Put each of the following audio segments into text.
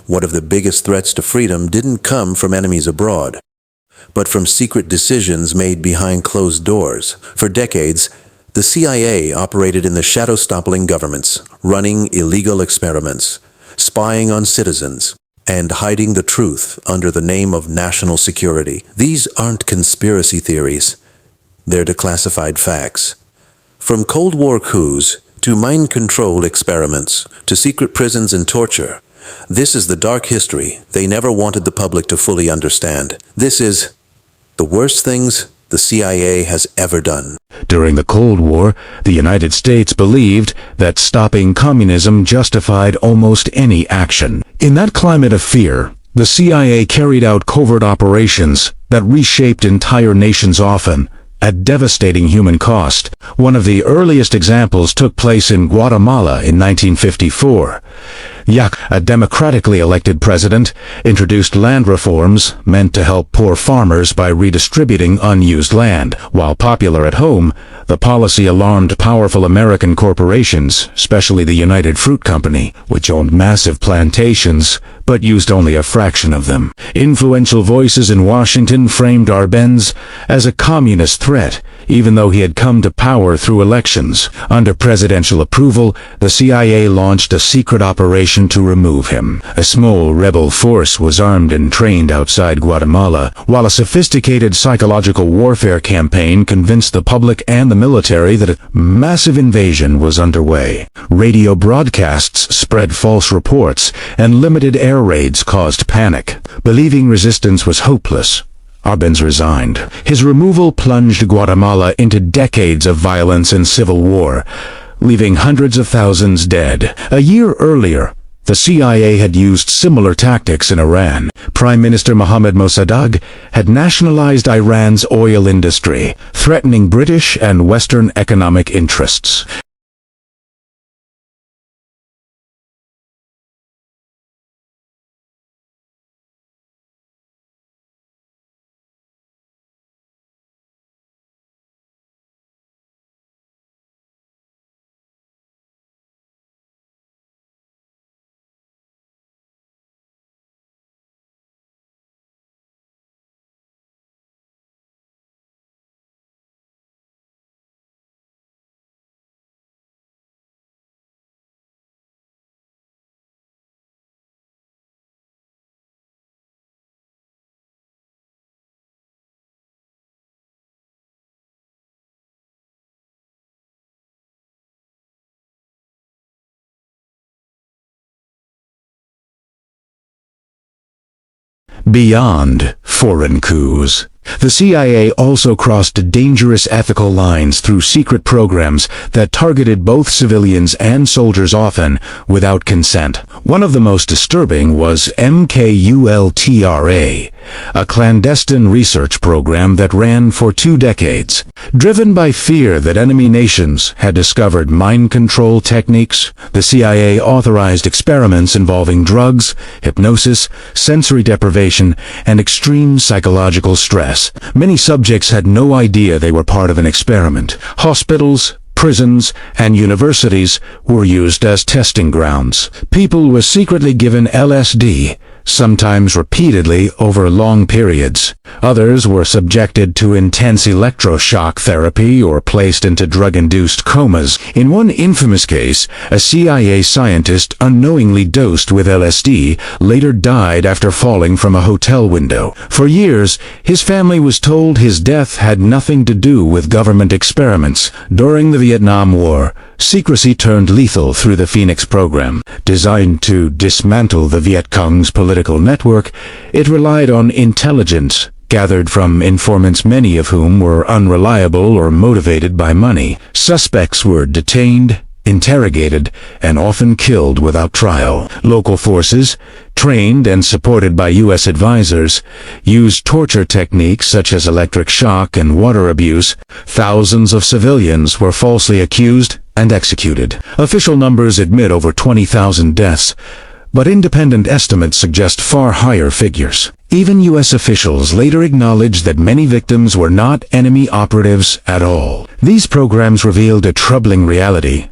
One of the biggest threats to freedom didn't come from enemies abroad, but from secret decisions made behind closed doors. For decades, the CIA operated in the shadow-stopping governments, running illegal experiments, spying on citizens, and hiding the truth under the name of national security. These aren't conspiracy theories. They're declassified facts. From Cold War coups to mind control experiments to secret prisons and torture, this is the dark history they never wanted the public to fully understand. This is the worst things the CIA has ever done. During the Cold War, the United States believed that stopping communism justified almost any action. In that climate of fear, the CIA carried out covert operations that reshaped entire nations, often at devastating human cost. One of the earliest examples took place in Guatemala in 1954. A democratically elected president, introduced land reforms meant to help poor farmers by redistributing unused land. While popular at home, the policy alarmed powerful American corporations, especially the United Fruit Company, which owned massive plantations but used only a fraction of them. Influential voices in Washington framed Arbenz as a communist threat, even though he had come to power through elections. Under presidential approval, the CIA launched a secret operation to remove him. A small rebel force was armed and trained outside Guatemala, while a sophisticated psychological warfare campaign convinced the public and the military that a massive invasion was underway. Radio broadcasts spread false reports, and limited air raids caused panic. Believing resistance was hopeless, Arbenz resigned. His removal plunged Guatemala into decades of violence and civil war, leaving hundreds of thousands dead. A year earlier, the CIA had used similar tactics in Iran. Prime Minister Mohammad Mossadegh had nationalized Iran's oil industry, threatening British and Western economic interests. Beyond foreign coups, the CIA also crossed dangerous ethical lines through secret programs that targeted both civilians and soldiers, often without consent. One of the most disturbing was MKULTRA, a clandestine research program that ran for 2 decades. Driven by fear that enemy nations had discovered mind control techniques, the CIA authorized experiments involving drugs, hypnosis, sensory deprivation, and extreme psychological stress. Many subjects had no idea they were part of an experiment. Hospitals, prisons, and universities were used as testing grounds. People were secretly given LSD, sometimes repeatedly over long periods. Others were subjected to intense electroshock therapy or placed into drug-induced comas. In one infamous case, a CIA scientist unknowingly dosed with LSD later died after falling from a hotel window. For years, his family was told his death had nothing to do with government experiments. During the Vietnam War, secrecy turned lethal through the Phoenix program. Designed to dismantle the Viet Cong's political network, it relied on intelligence gathered from informants, many of whom were unreliable or motivated by money. Suspects were detained, interrogated, and often killed without trial. Local forces, trained and supported by U.S. advisors, used torture techniques such as electric shock and water abuse. Thousands of civilians were falsely accused and executed. Official numbers admit over 20,000 deaths, but independent estimates suggest far higher figures. Even U.S. officials later acknowledged that many victims were not enemy operatives at all. These programs revealed a troubling reality.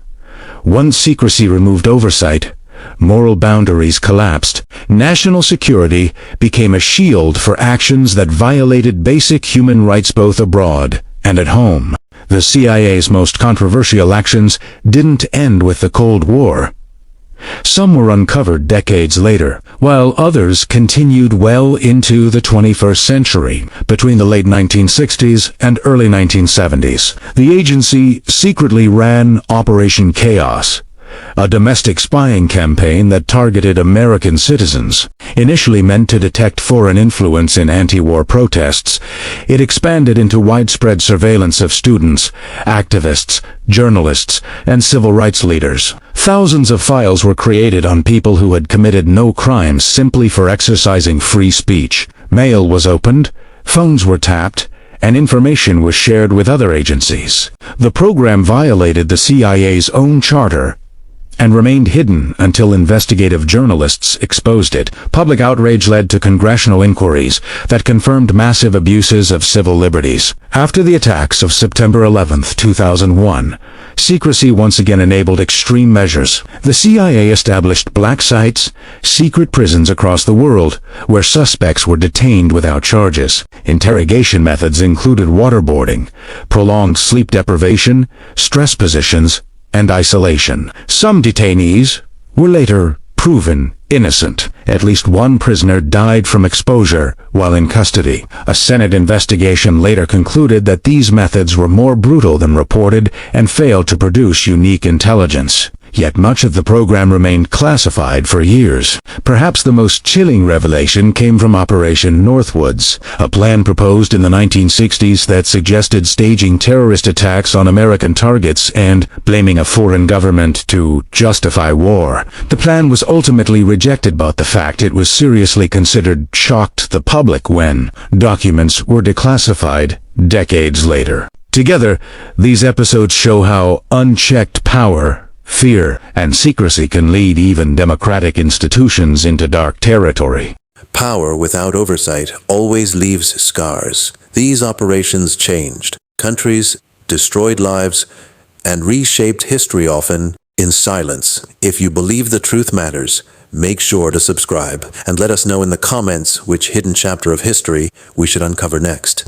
Once secrecy removed oversight, moral boundaries collapsed. National security became a shield for actions that violated basic human rights both abroad and at home. The CIA's most controversial actions didn't end with the Cold War. Some were uncovered decades later, while others continued well into the 21st century. Between the late 1960s and early 1970s, the agency secretly ran Operation Chaos, a domestic spying campaign that targeted American citizens. Initially meant to detect foreign influence in anti-war protests, it expanded into widespread surveillance of students, activists, journalists, and civil rights leaders. Thousands of files were created on people who had committed no crimes simply for exercising free speech. Mail was opened, phones were tapped, and information was shared with other agencies. The program violated the CIA's own charter and remained hidden until investigative journalists exposed it. Public outrage led to congressional inquiries that confirmed massive abuses of civil liberties. After the attacks of September 11, 2001, secrecy once again enabled extreme measures. The CIA established black sites, secret prisons across the world, where suspects were detained without charges. Interrogation methods included waterboarding, prolonged sleep deprivation, stress positions, and isolation. Some detainees were later proven innocent. At least one prisoner died from exposure while in custody. A Senate investigation later concluded that these methods were more brutal than reported and failed to produce unique intelligence. Yet much of the program remained classified for years. Perhaps the most chilling revelation came from Operation Northwoods, a plan proposed in the 1960s that suggested staging terrorist attacks on American targets and blaming a foreign government to justify war. The plan was ultimately rejected, but the fact it was seriously considered shocked the public when documents were declassified decades later. Together, these episodes show how unchecked power, fear, and secrecy can lead even democratic institutions into dark territory. Power without oversight always leaves scars. These operations changed countries, destroyed lives, and reshaped history, often in silence. If you believe the truth matters, make sure to subscribe and let us know in the comments which hidden chapter of history we should uncover next.